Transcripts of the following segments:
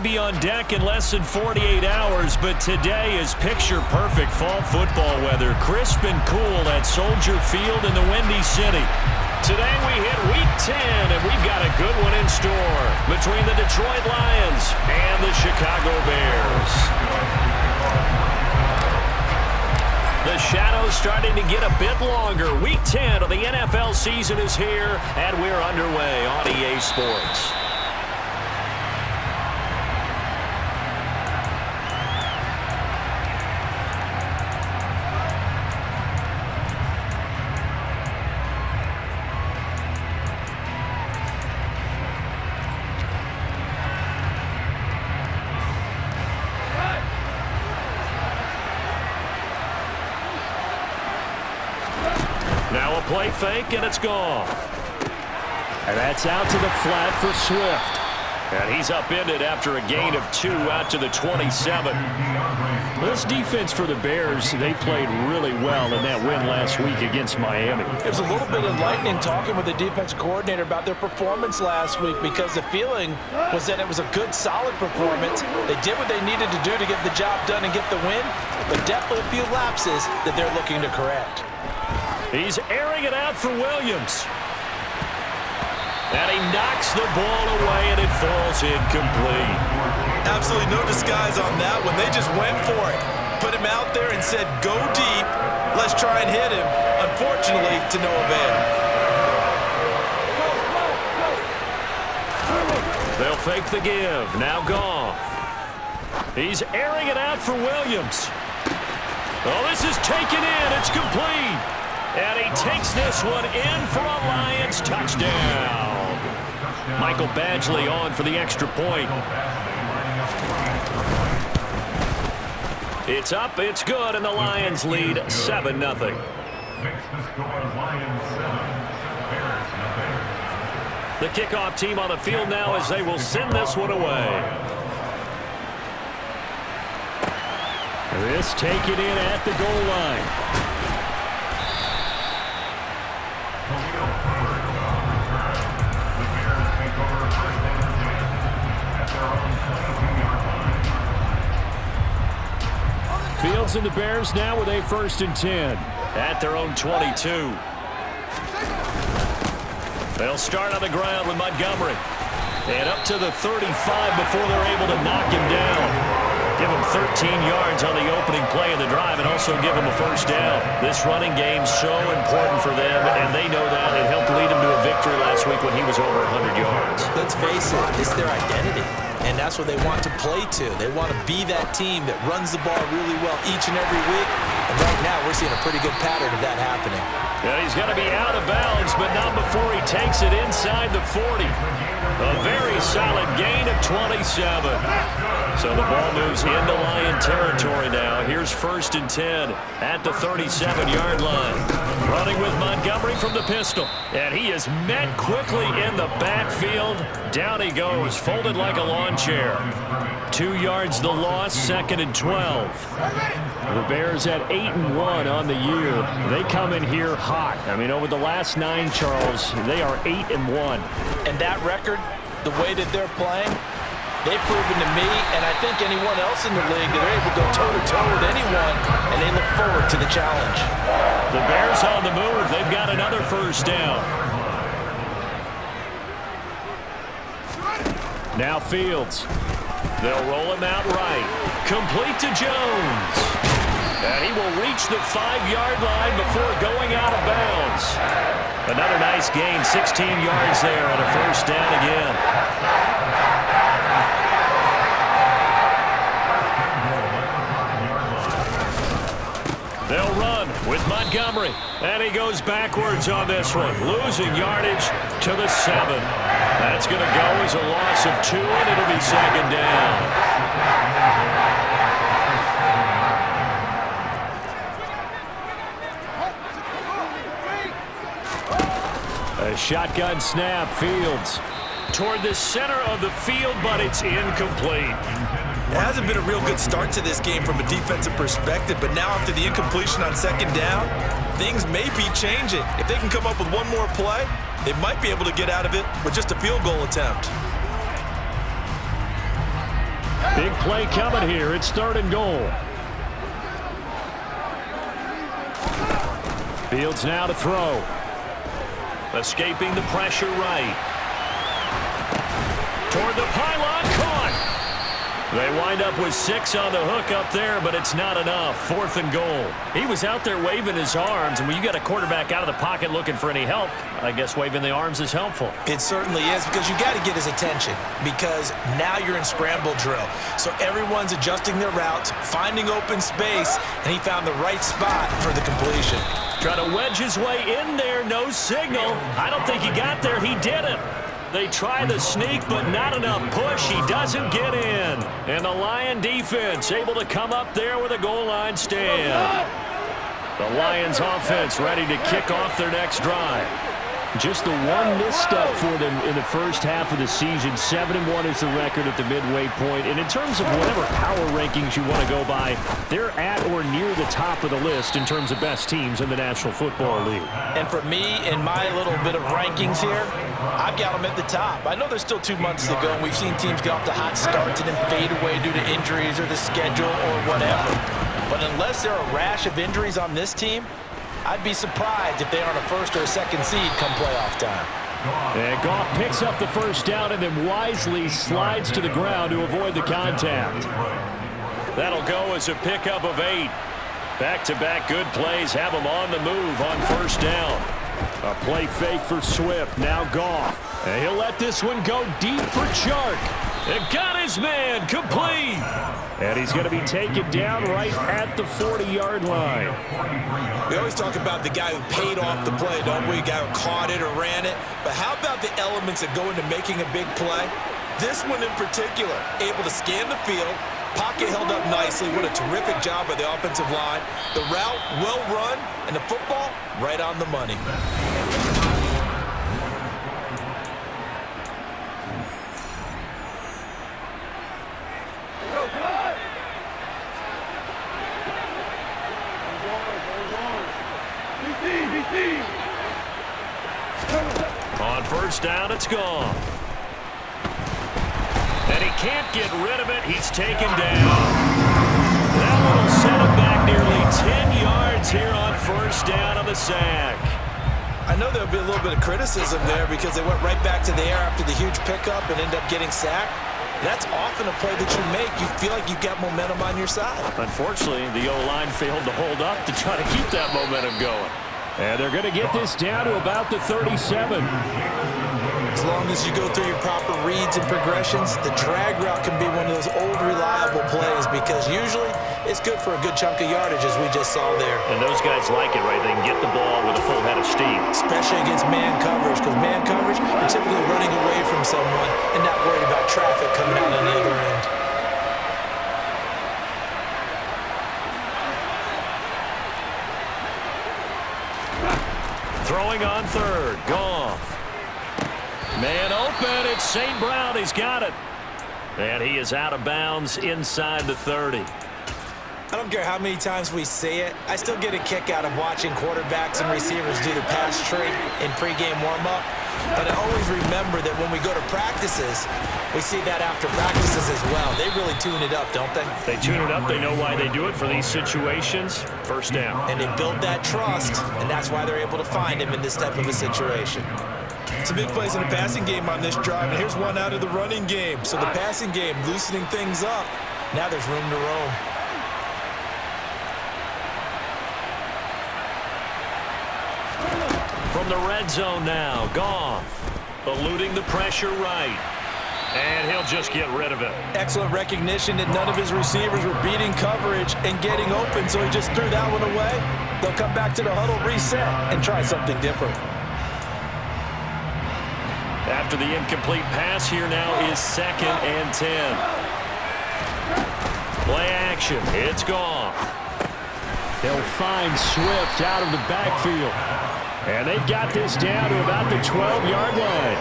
be on deck in less than 48 hours, but today is picture-perfect fall football weather. Crisp and cool at Soldier Field in the Windy City. Today we hit Week 10, and we've got a good one in store between the Detroit Lions and the Chicago Bears. The shadow's starting to get a bit longer. Week 10 of the NFL season is here, and we're underway on EA Sports. Now a play fake, and it's gone. And that's out to the flat for Swift. And he's upended after a gain of 2 out to the 27. This defense for the Bears, they played really well in that win last week against Miami. It was a little bit enlightening talking with the defense coordinator about their performance last week, because the feeling was that it was a good, solid performance. They did what they needed to do to get the job done and get the win, but definitely a few lapses that they're looking to correct. He's airing it out for Williams. And he knocks the ball away, and it falls incomplete. Absolutely no disguise on that one. They just went for it. Put him out there and said, go deep. Let's try and hit him. Unfortunately, to no avail. They'll fake the give. Now Goff. He's airing it out for Williams. Oh, this is taken in. It's complete. And he takes this one in for a Lions touchdown. Michael Badgley on for the extra point. It's up, it's good, and the Lions lead 7-0. The kickoff team on the field now as they will send this one away. This taken in at the goal line. Fields and the Bears now with a 1st and 10 at their own 22. They'll start on the ground with Montgomery. And up to the 35 before they're able to knock him down. Give him 13 yards on the opening play of the drive and also give him a 1st down. This running game's so important for them, and they know that. It helped lead him to a victory last week when he was over 100 yards. Let's face it, it's their identity, and that's what they want to play to. They want to be that team that runs the ball really well each and every week, and right now we're seeing a pretty good pattern of that happening. Yeah, he's going to be out of bounds, but not before he takes it inside the 40. A very solid gain of 27. So the ball moves into Lion territory now. Here's 1st and 10 at the 37-yard line. Running with Montgomery from the pistol. And he is met quickly in the backfield. Down he goes, folded like a lawn chair. 2 yards the loss, 2nd and 12. The Bears at 8-1 on the year. They come in here hot. I mean, over the last 9, Charles, they are 8-1. And that record, the way that they're playing, they've proven to me, and I think anyone else in the league, that they're able to go toe-to-toe with anyone, and they look forward to the challenge. The Bears on the move. They've got another 1st down. Now Fields. They'll roll him out right. Complete to Jones. And he will reach the 5-yard line before going out of bounds. Another nice gain, 16 yards there, and a 1st down again. They'll run with Montgomery. And he goes backwards on this one, losing yardage to the 7. That's going to go as a loss of 2, and it'll be 2nd down. A shotgun snap, Fields toward the center of the field, but it's incomplete. It hasn't been a real good start to this game from a defensive perspective, but now after the incompletion on 2nd down, things may be changing. If they can come up with one more play, they might be able to get out of it with just a field goal attempt. Big play coming here. It's 3rd and goal. Fields now to throw. Escaping the pressure right. Toward the pylon, caught. They wind up with 6 on the hook up there, but it's not enough. 4th and goal. He was out there waving his arms, and when you got a quarterback out of the pocket looking for any help, I guess waving the arms is helpful. It certainly is, because you got to get his attention, because now you're in scramble drill. So everyone's adjusting their routes, finding open space, and he found the right spot for the completion. Trying to wedge his way in there, no signal. I don't think he got there. He didn't. They try the sneak, but not enough push. He doesn't get in. And the Lion defense able to come up there with a goal line stand. The Lions offense ready to kick off their next drive. Just the one misstep for them in the first half of the season. 7-1 is the record at the midway point. And in terms of whatever power rankings you want to go by, they're at or near the top of the list in terms of best teams in the National Football League. And for me, in my little bit of rankings here, I've got them at the top. I know there's still 2 months to go, and we've seen teams get off to hot starts and then fade away due to injuries or the schedule or whatever. But unless there are a rash of injuries on this team, I'd be surprised if they aren't a 1st or a 2nd seed come playoff time. And Goff picks up the 1st down and then wisely slides to the ground to avoid the contact. That'll go as a pickup of 8. Back-to-back good plays have him on the move on 1st down. A play fake for Swift. Now Goff. And he'll let this one go deep for Chark. And got his man complete. And he's going to be taken down right at the 40-yard line. We always talk about the guy who paid off the play, don't we? The guy who caught it or ran it. But how about the elements that go into making a big play? This one in particular, able to scan the field, pocket held up nicely. What a terrific job by the offensive line. The route well run, and the football right on the money. On 1st down, it's gone. And he can't get rid of it. He's taken down. That one will set him back nearly 10 yards here on 1st down on the sack. I know there'll be a little bit of criticism there because they went right back to the air after the huge pickup and ended up getting sacked. That's often a play that you make. You feel like you've got momentum on your side. Unfortunately, the O-line failed to hold up to try to keep that momentum going. And they're going to get this down to about the 37. As long as you go through your proper reads and progressions, the drag route can be one of those old reliable plays because usually it's good for a good chunk of yardage as we just saw there. And those guys like it, right? They can get the ball with a full head of steam. Especially against man coverage, because man coverage, you're typically running away from someone and not worried about traffic coming out on the other end. Throwing on 3rd. Goff. Man open. It's St. Brown. He's got it. And he is out of bounds inside the 30. I don't care how many times we say it, I still get a kick out of watching quarterbacks and receivers do the pass tree in pregame warm-up. But I always remember that when we go to practices, we see that after practices as well. They really tune it up, don't they? They tune it up. They know why they do it for these situations. 1st down. And they build that trust, and that's why they're able to find him in this type of a situation. Some big plays in the passing game on this drive, and here's one out of the running game. So the passing game loosening things up. Now there's room to roam. From the red zone now, Goff eluding the pressure right. And he'll just get rid of it. Excellent recognition that none of his receivers were beating coverage and getting open, so he just threw that one away. They'll come back to the huddle, reset, and try something different. After the incomplete pass, here now is 2nd and 10. Play action. It's Goff. They'll find Swift out of the backfield. And they've got this down to about the 12-yard line.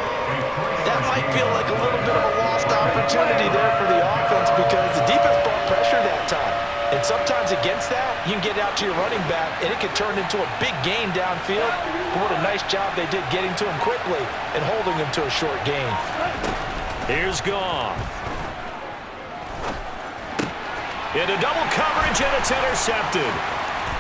That might feel like a little bit of a lost opportunity there for the offense because the defense brought pressure that time. And sometimes against that, you can get out to your running back, and it can turn into a big gain downfield. But what a nice job they did getting to him quickly and holding him to a short gain. Here's Goff. Into double coverage, and it's intercepted.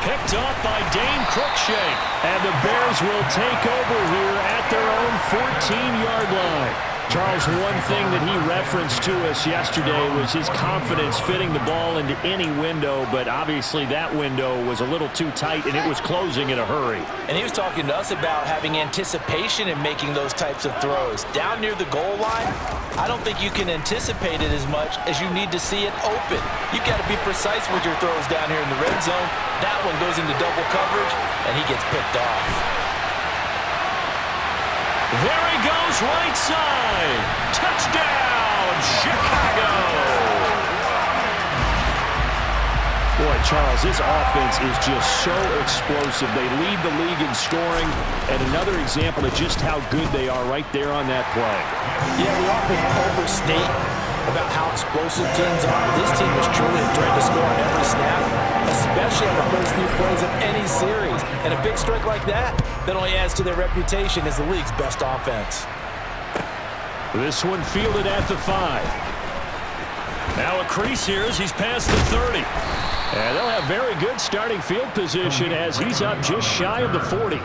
Picked off by Dane Cruikshank. And the Bears will take over here at their own 14-yard line. Charles, one thing that he referenced to us yesterday was his confidence fitting the ball into any window, but obviously that window was a little too tight, and it was closing in a hurry. And he was talking to us about having anticipation in making those types of throws. Down near the goal line, I don't think you can anticipate it as much as you need to see it open. You've got to be precise with your throws down here in the red zone. That one goes into double coverage, and he gets picked off. There he goes, right side. Touchdown, Chicago. Boy, Charles, this offense is just so explosive. They lead the league in scoring, and another example of just how good they are right there on that play. Yeah, we often overstate about how explosive teams are, but this team is truly a threat to score on every snap, especially on the first few plays of any series. And a big strike like that only adds to their reputation as the league's best offense. This one fielded at the 5. Now a crease here as he's past the 30. And they'll have very good starting field position as he's up just shy of the 40.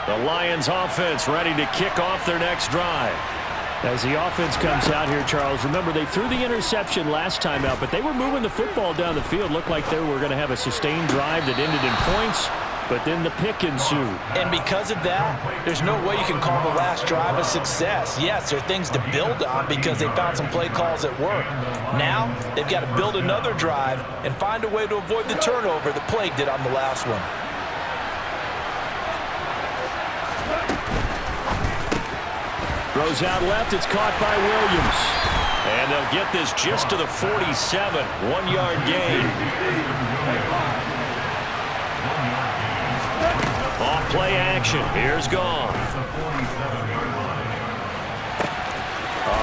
The Lions offense ready to kick off their next drive. As the offense comes out here, Charles, remember they threw the interception last time out, but they were moving the football down the field. Looked like they were going to have a sustained drive that ended in points, but then the pick ensued. And because of that, there's no way you can call the last drive a success. Yes, there are things to build on because they found some play calls that work. Now, they've got to build another drive and find a way to avoid the turnover that plagued it on the last one. Throws out left. It's caught by Williams. And they'll get this just to the 47. 1-yard gain. Off play action. Here's Goff.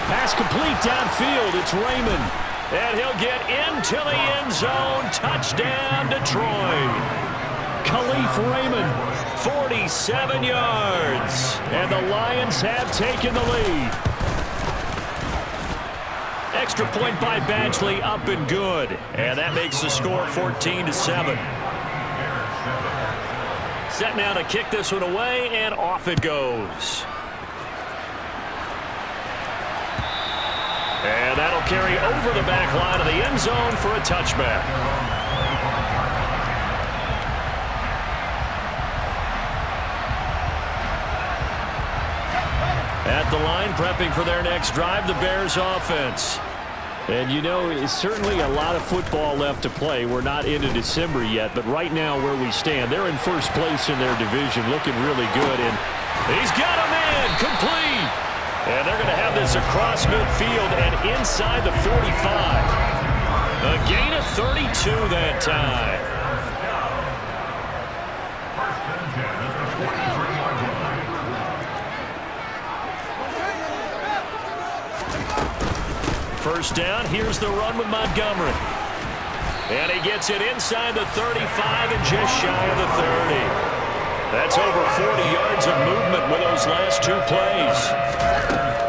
Pass complete downfield. It's Raymond. And he'll get into the end zone. Touchdown, Detroit. Khalif Raymond, 47 yards. And the Lions have taken the lead. Extra point by Badgley, up and good. And that makes the score 14-7. Set now to kick this one away, and off it goes. And that'll carry over the back line of the end zone for a touchback. At the line, prepping for their next drive, the Bears offense. And, you know, it's certainly a lot of football left to play. We're not into December yet, but right now where we stand, they're in first place in their division, looking really good. And he's got a man, complete. And they're going to have this across midfield and inside the 45. A gain of 32 that time. First down, here's the run with Montgomery. And he gets it inside the 35 and just shy of the 30. That's over 40 yards of movement with those last two plays.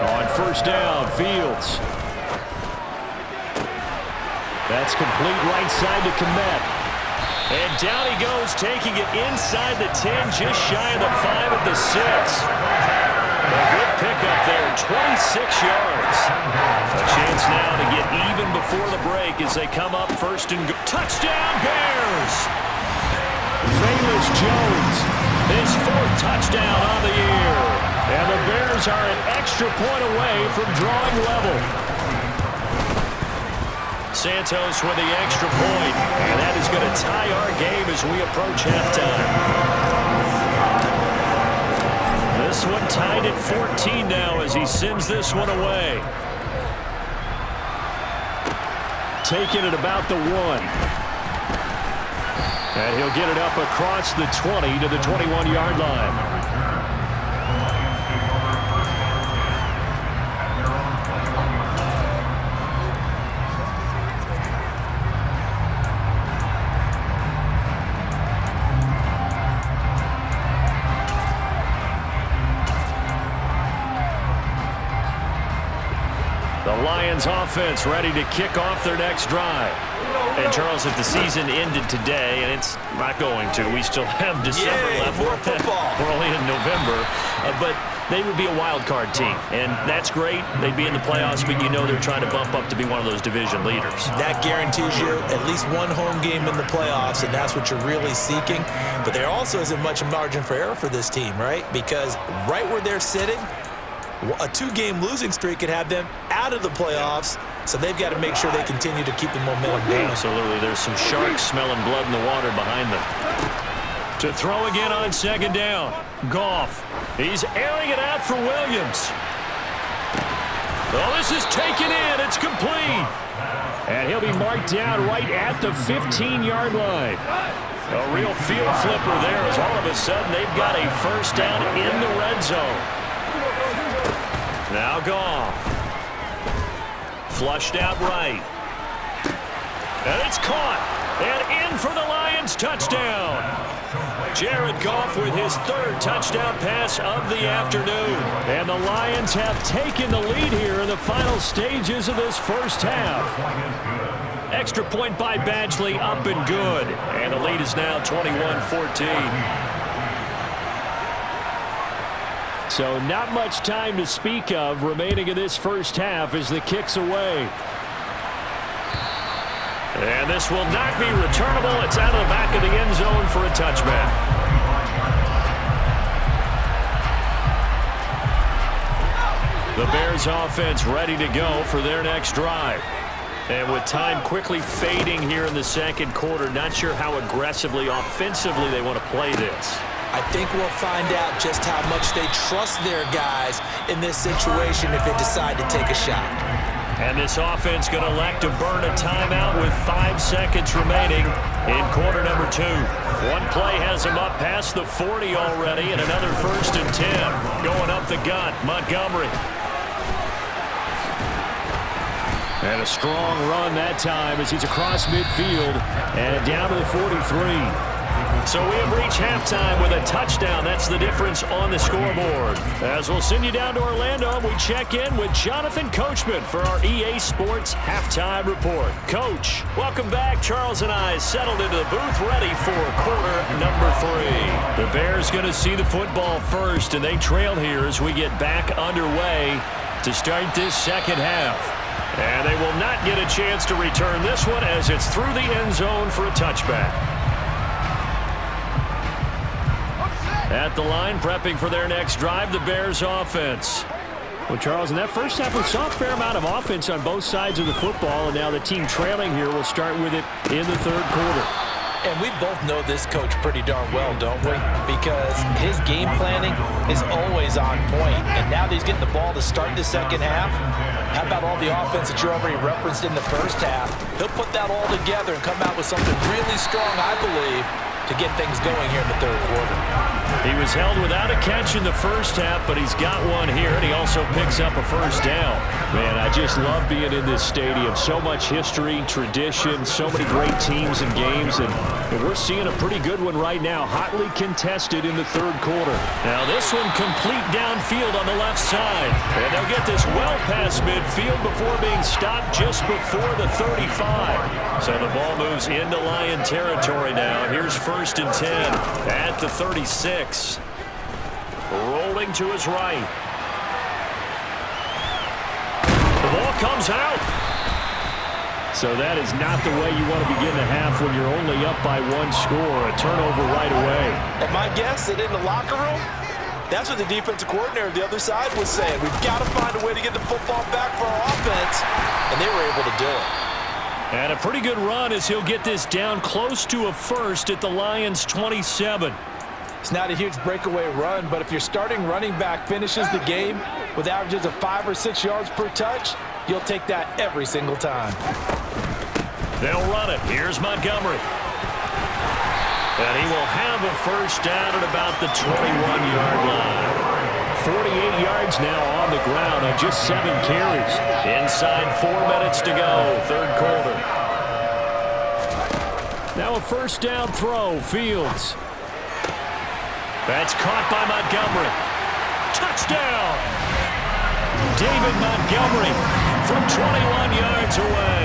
On first down, Fields. That's complete right side to Kmet. And down he goes, taking it inside the 10, just shy of the 5 at the 6. A good pickup there, 26 yards. A chance now to get even before the break as they come up first and go. Touchdown, Bears! Famous Jones, his 4th touchdown on the year. And the Bears are an extra point away from drawing level. Santos with the extra point, and that is going to tie our game as we approach halftime. This one tied at 14 now as he sends this one away. Taking it about the 1. And he'll get it up across the 20 to the 21-yard line. The Lions offense ready to kick off their next drive. And Charles, if the season ended today, and it's not going to, we still have December left. More football. We're only in November, but they would be a wild card team, and that's great. They'd be in the playoffs, but you know they're trying to bump up to be one of those division leaders. That guarantees you at least one home game in the playoffs, and that's what you're really seeking. But there also isn't much margin for error for this team, right? Because right where they're sitting, a two-game losing streak could have them out of the playoffs, so they've got to make sure they continue to keep the momentum going. Absolutely. There's some sharks smelling blood in the water behind them. To throw again on second down. Goff. He's airing it out for Williams. Oh, this is taken in. It's complete. And he'll be marked down right at the 15-yard line. A real field flipper there as all of a sudden they've got a first down in the red zone. Now Goff. Flushed out right. And it's caught. And in for the Lions touchdown. Jared Goff with his third touchdown pass of the afternoon. And the Lions have taken the lead here in the final stages of this first half. Extra point by Badgley, up and good. And the lead is now 21-14. So not much time to speak of remaining in this first half as the kick's away. And this will not be returnable. It's out of the back of the end zone for a touchback. The Bears offense ready to go for their next drive. And with time quickly fading here in the second quarter, not sure how aggressively, offensively they want to play this. I think we'll find out just how much they trust their guys in this situation if they decide to take a shot. And this offense going to elect to burn a timeout with 5 seconds remaining in quarter number 2. One play has him up past the 40 already, and another 1st and 10. Going up the gut, Montgomery. And a strong run that time as he's across midfield and down to the 43. So we have reached halftime with a touchdown. That's the difference on the scoreboard. As we'll send you down to Orlando, we check in with Jonathan Coachman for our EA Sports Halftime Report. Coach, welcome back. Charles and I settled into the booth ready for quarter number 3. The Bears going to see the football first, and they trail here as we get back underway to start this second half. And they will not get a chance to return this one as it's through the end zone for a touchback. At the line, prepping for their next drive, the Bears offense. Well, Charles, in that first half, we saw a fair amount of offense on both sides of the football, and now the team trailing here will start with it in the third quarter. And we both know this coach pretty darn well, don't we? Because his game planning is always on point. And now that he's getting the ball to start the second half, how about all the offense that you already referenced in the first half? He'll put that all together and come out with something really strong, I believe, to get things going here in the third quarter. He was held without a catch in the first half, but he's got one here, and he also picks up a first down. Man, I just love being in this stadium. So much history, tradition, so many great teams and games, and we're seeing a pretty good one right now, hotly contested in the third quarter. Now this one complete downfield on the left side, and they'll get this well past midfield before being stopped just before the 35. So the ball moves into Lion territory now. Here's 1st and 10 at the 36. Rolling to his right. The ball comes out. So that is not the way you want to begin the half when you're only up by 1 score. A turnover right away. And my guess that in the locker room, that's what the defensive coordinator on the other side was saying. We've got to find a way to get the football back for our offense. And they were able to do it. And a pretty good run as he'll get this down close to a first at the Lions' 27. It's not a huge breakaway run, but if your starting running back finishes the game with averages of 5 or 6 yards per touch, you'll take that every single time. They'll run it. Here's Montgomery. And he will have a first down at about the 21-yard line. 48 yards now on the ground on just 7 carries. Inside 4 minutes to go, third quarter. Now a first down throw, Fields. That's caught by Montgomery. Touchdown! David Montgomery from 21 yards away.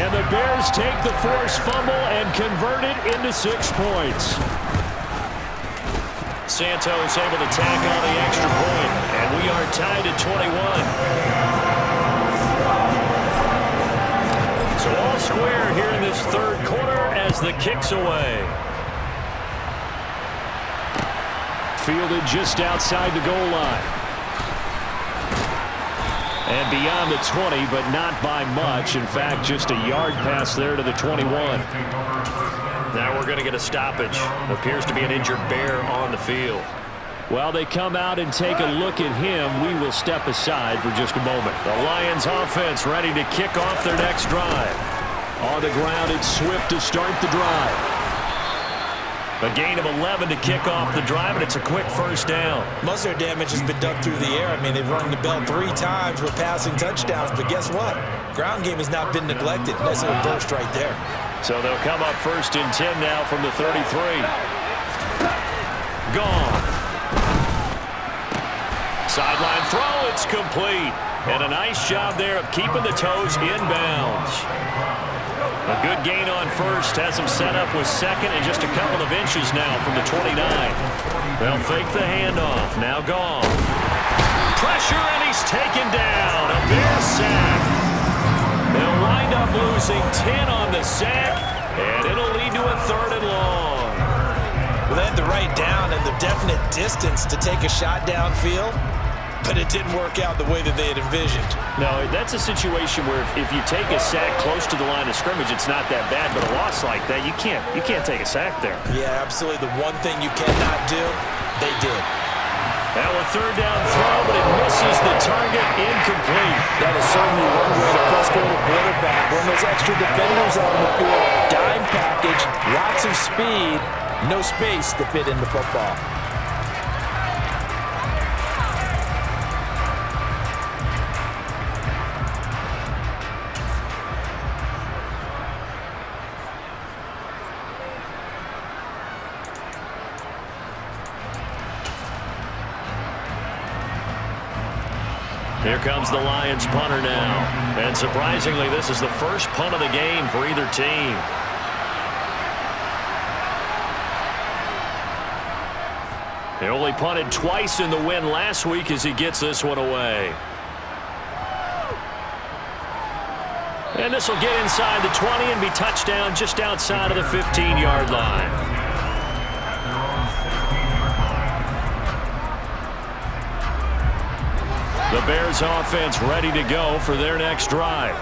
And the Bears take the forced fumble and convert it into 6 points. Santos able to tack on the extra point, and we are tied at 21. So all square here in this third quarter as the kick's away. Fielded just outside the goal line. And beyond the 20, but not by much. In fact, just a yard pass there to the 21. Now we're going to get a stoppage. Appears to be an injured Bear on the field. While they come out and take a look at him, we will step aside for just a moment. The Lions offense ready to kick off their next drive. On the ground, it's Swift to start the drive. A gain of 11 to kick off the drive, and it's a quick first down. Most of their damage has been done through the air. I mean, they've rung the bell 3 times with passing touchdowns, but guess what? Ground game has not been neglected. Nice little burst right there. So they'll come up 1st and 10 now from the 33. Gone. Sideline throw, it's complete. And a nice job there of keeping the toes inbounds. A good gain on first has him set up with second and just a couple of inches now from the 29. They'll fake the handoff. Now gone. Pressure, and he's taken down. A Bear sack. They'll wind up losing 10 on the sack, and it'll lead to a 3rd and long. Well, they had the right down and the definite distance to take a shot downfield, but it didn't work out the way that they had envisioned. No, that's a situation where if you take a sack close to the line of scrimmage, it's not that bad, but a loss like that, you can't take a sack there. Yeah, absolutely. The one thing you cannot do, they did. Now a 3rd down throw, but it misses the target, incomplete. That is certainly one way to frustrate a quarterback. When those extra defenders on the field, dime package, lots of speed, no space to fit in the football. Here comes the Lions punter now. And surprisingly, this is the first punt of the game for either team. He only punted twice in the win last week as he gets this one away. And this will get inside the 20 and be touchdown just outside of the 15-yard line. The Bears offense ready to go for their next drive.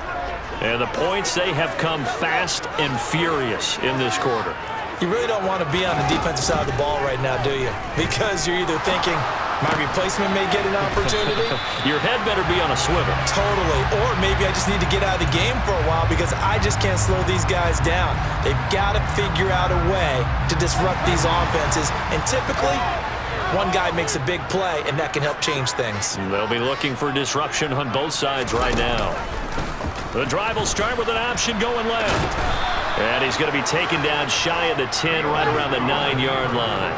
And the points, they have come fast and furious in this quarter. You really don't want to be on the defensive side of the ball right now, do you? Because you're either thinking, my replacement may get an opportunity. Your head better be on a swivel. Totally. Or maybe I just need to get out of the game for a while because I just can't slow these guys down. They've got to figure out a way to disrupt these offenses. And typically, one guy makes a big play, and that can help change things. They'll be looking for disruption on both sides right now. The drive will start with an option going left. And he's going to be taken down shy of the 10, right around the 9-yard line.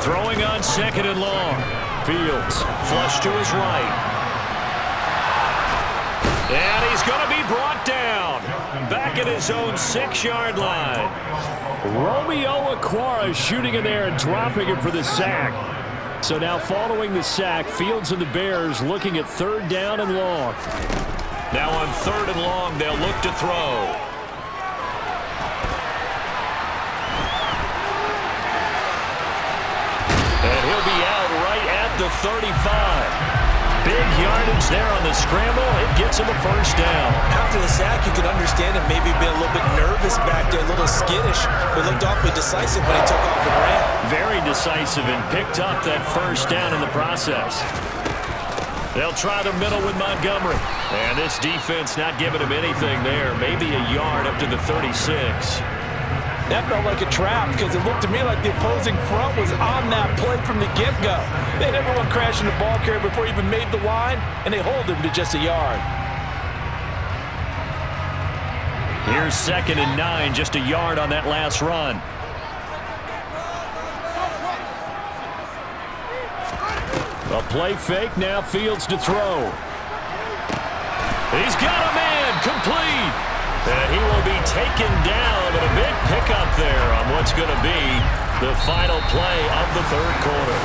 Throwing on 2nd and long. Fields flush to his right. And he's going to be brought down. Back at his own 6-yard line. Romeo Okwara shooting in there and dropping it for the sack. So now following the sack, Fields and the Bears looking at 3rd down and long. Now on 3rd and long, they'll look to throw. And he'll be out right at the 35. Big yardage there on the scramble. It gets him a 1st down. After the sack, you can understand him maybe being a little bit nervous back there, a little skittish. But looked awfully decisive when he took off and ran. Very decisive and picked up that 1st down in the process. They'll try the middle with Montgomery. And this defense not giving him anything there. Maybe a yard up to the 36. That felt like a trap because it looked to me like the opposing front was on that play from the get-go. They had everyone crashing the ball carrier before he even made the line, and they hold him to just a yard. Here's 2nd and 9, just a yard on that last run. A play fake, now Fields to throw. He's got a man, complete. And he will be taken down, but a big pickup there on what's going to be the final play of the third quarter.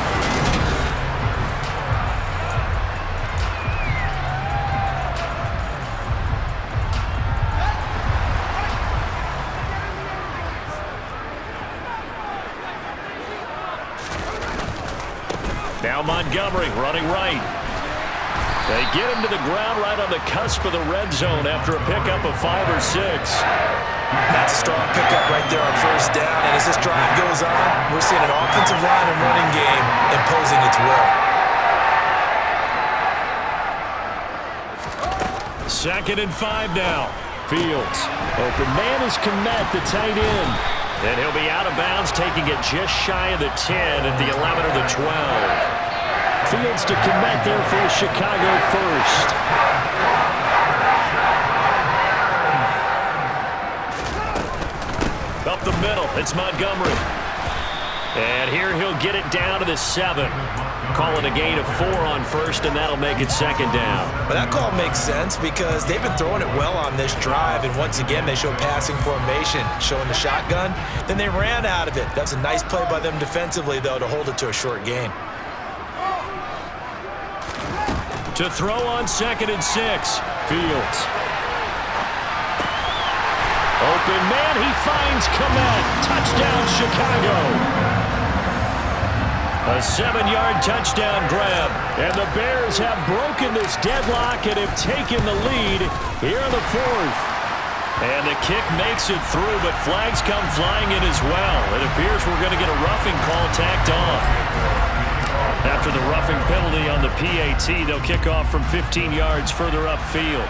Now Montgomery running right. They get him to the ground right on the cusp of the red zone after a pickup of 5 or 6. That's a strong pickup right there on first down. And as this drive goes on, we're seeing an offensive line and running game imposing its will. 2nd and 5 now. Fields. Open man is Kmet, the tight end. And he'll be out of bounds, taking it just shy of the 10 at the 11 or the 12. Fields to Kmet there for a Chicago first. Up the middle, it's Montgomery. And here he'll get it down to the 7. Calling a gain of 4 on first, and that'll make it 2nd down. But that call makes sense because they've been throwing it well on this drive, and once again they show passing formation, showing the shotgun. Then they ran out of it. That's a nice play by them defensively, though, to hold it to a short gain. To throw on 2nd and 6. Fields. Open man, he finds Kmet. Touchdown, Chicago. A 7-yard touchdown grab. And the Bears have broken this deadlock and have taken the lead here in the 4th. And the kick makes it through, but flags come flying in as well. It appears we're going to get a roughing call tacked on. After the roughing penalty on the PAT, they'll kick off from 15 yards further upfield.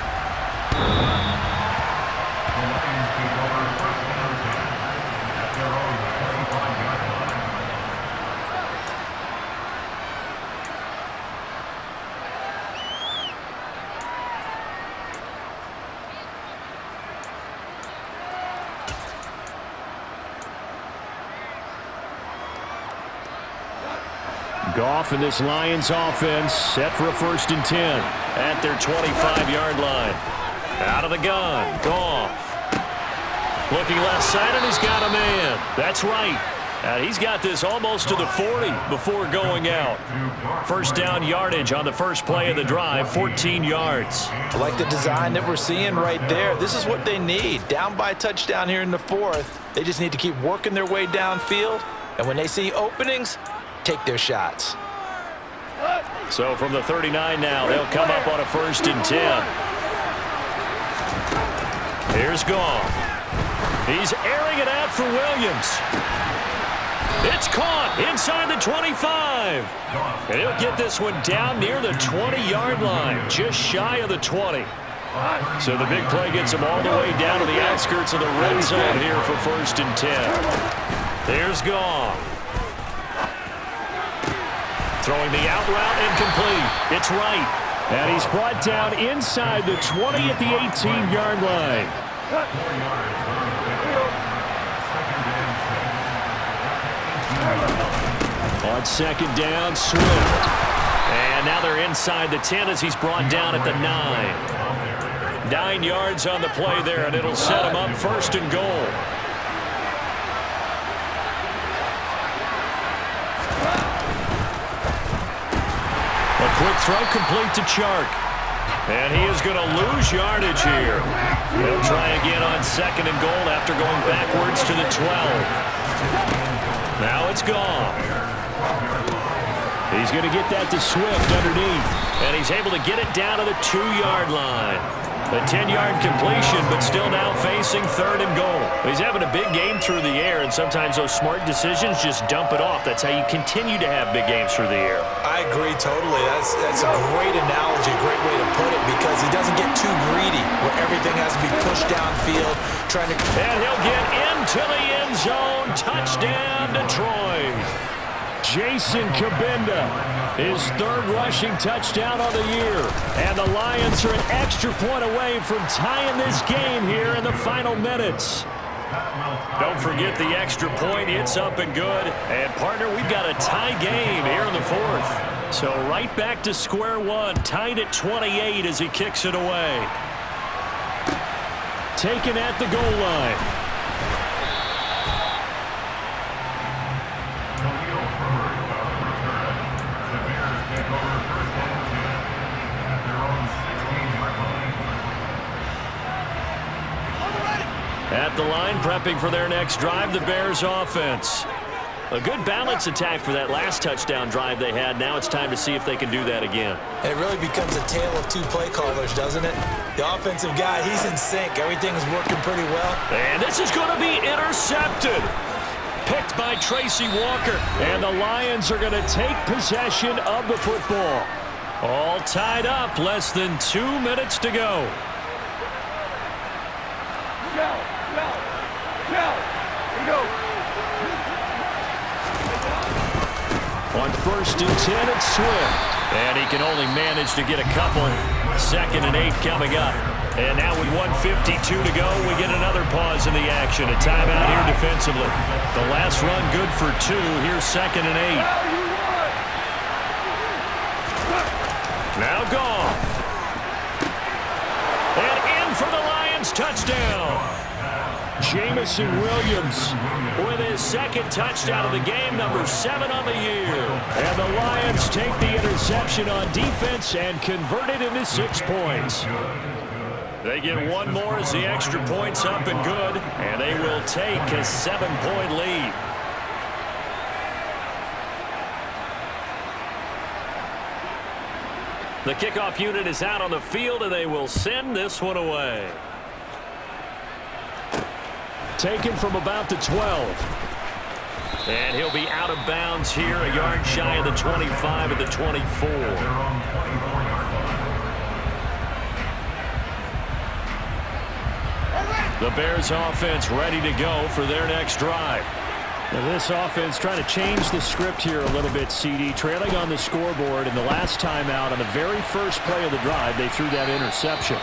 Goff and this Lions offense set for a 1st and 10 at their 25-yard line. Out of the gun, Goff. Looking left side, and he's got a man. That's right. And he's got this almost to the 40 before going out. 1st down yardage on the first play of the drive, 14 yards. I like the design that we're seeing right there. This is what they need. Down by a touchdown here in the 4th. They just need to keep working their way downfield. And when they see openings, take their shots. So from the 39 now, they'll come up on a 1st and 10. Here's Goff. He's airing it out for Williams. It's caught inside the 25. And he'll get this one down near the 20-yard line, just shy of the 20. So the big play gets him all the way down to the outskirts of the red zone here for 1st and 10. Here's Goff. Throwing the out route incomplete. It's right. And he's brought down inside the 20 at the 18-yard line. On 2nd down, Swift. And now they're inside the 10 as he's brought down at the 9. 9 yards on the play there, and it'll set him up 1st and goal. A quick throw complete to Chark. And he is going to lose yardage here. He'll try again on 2nd and goal after going backwards to the 12. Now it's gone. He's going to get that to Swift underneath. And he's able to get it down to the 2-yard line. A 10-yard completion, but still now facing 3rd and goal. He's having a big game through the air, and sometimes those smart decisions just dump it off. That's how you continue to have big games through the air. I agree totally. That's a great analogy, a great way to put it, because he doesn't get too greedy where everything has to be pushed downfield. And he'll get into the end zone. Touchdown, Detroit. Jason Kabinda, his 3rd rushing touchdown on the year. And the Lions are an extra point away from tying this game here in the final minutes. Don't forget the extra point. It's up and good. And, partner, we've got a tie game here in the 4th. So right back to square one, tied at 28 as he kicks it away. Taken at the goal line. At the line, prepping for their next drive, the Bears offense. A good balance attack for that last touchdown drive they had. Now it's time to see if they can do that again. And it really becomes a tale of two play callers, doesn't it? The offensive guy, he's in sync. Everything's working pretty well. And this is going to be intercepted. Picked by Tracy Walker. And the Lions are going to take possession of the football. All tied up, less than 2 minutes to go. On 1st and 10, it's Swift. And he can only manage to get a couple. 2nd and 8 coming up. And now with 1:52 to go, we get another pause in the action. A timeout here defensively. The last run good for 2. Here's 2nd and 8. Now gone. And in for the Lions touchdown. Jamison Williams with his 2nd touchdown of the game, number 7 on the year. And the Lions take the interception on defense and convert it into 6 points. They get one more as the extra point's up and good, and they will take a 7-point lead. The kickoff unit is out on the field, and they will send this one away. Taken from about the 12. And he'll be out of bounds here, a yard shy of the 25 at the 24. The Bears offense ready to go for their next drive. Now this offense trying to change the script here a little bit, CD. Trailing on the scoreboard, and the last time out on the very first play of the drive, they threw that interception.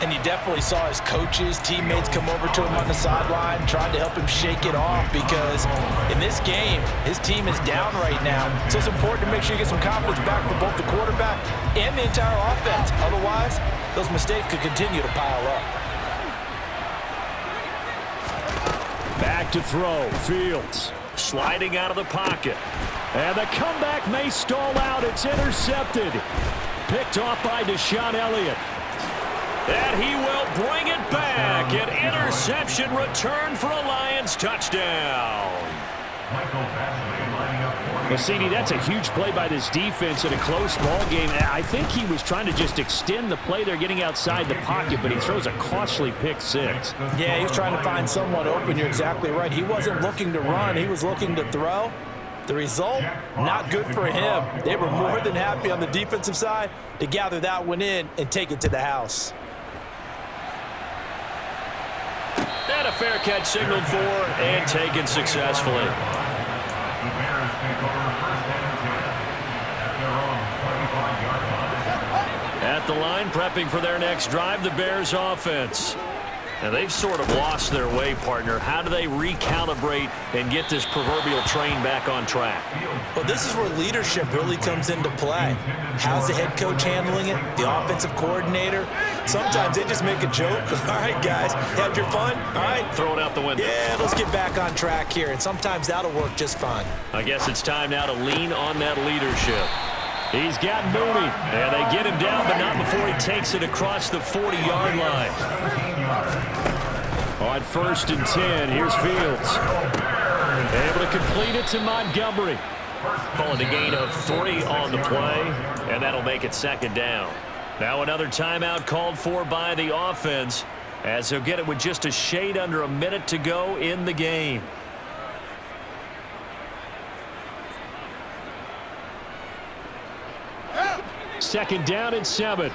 And you definitely saw his coaches, teammates come over to him on the sideline, trying to help him shake it off, because in this game, his team is down right now. So it's important to make sure you get some confidence back for both the quarterback and the entire offense. Otherwise, those mistakes could continue to pile up. Back to throw. Fields sliding out of the pocket. And the comeback may stall out. It's intercepted. Picked off by Deshaun Elliott. And he will bring it back. An interception return for a Lions touchdown. Well, CD, that's a huge play by this defense in a close ball game. I think he was trying to just extend the play. They're getting outside the pocket, but he throws a costly pick six. Yeah, he was trying to find someone open. You're exactly right. He wasn't looking to run. He was looking to throw. The result, not good for him. They were more than happy on the defensive side to gather that one in and take it to the house. And a fair catch signaled for and taken successfully. At the line, prepping for their next drive, the Bears offense. Now, they've sort of lost their way, partner. How do they recalibrate and get this proverbial train back on track? Well, this is where leadership really comes into play. How's the head coach handling it? The offensive coordinator? Sometimes they just make a joke. All right, guys, had your fun? All right. Throw it out the window. Yeah, let's get back on track here, and sometimes that'll work just fine. I guess it's time now to lean on that leadership. He's got moving, and they get him down, but not before he takes it across the 40-yard line. On 1st and 10, here's Fields. Able to complete it to Montgomery. Calling a gain of 3 on the play, and that'll make it 2nd down. Now another timeout called for by the offense, as he'll get it with just a shade under a minute to go in the game. Second down and 7.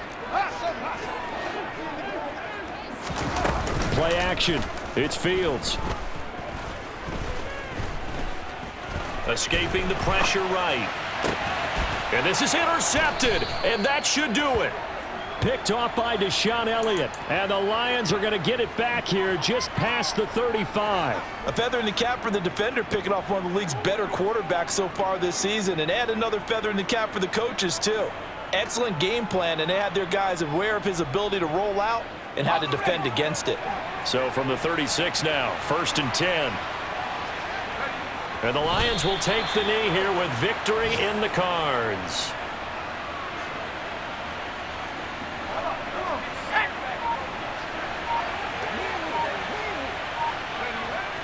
Play action. It's Fields. Escaping the pressure right. And this is intercepted, and that should do it. picked off by Deshaun Elliott. And the Lions are going to get it back here just past the 35. A feather in the cap for the defender, picking off one of the league's better quarterbacks so far this season, and add another feather in the cap for the coaches too. Excellent game plan, and they had their guys aware of his ability to roll out and how to defend against it. So from the 36 now, 1st and 10. And the Lions will take the knee here with victory in the cards.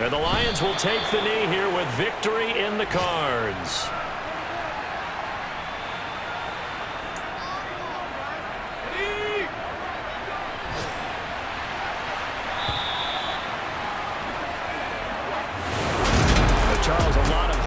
And the Lions will take the knee here with victory in the cards.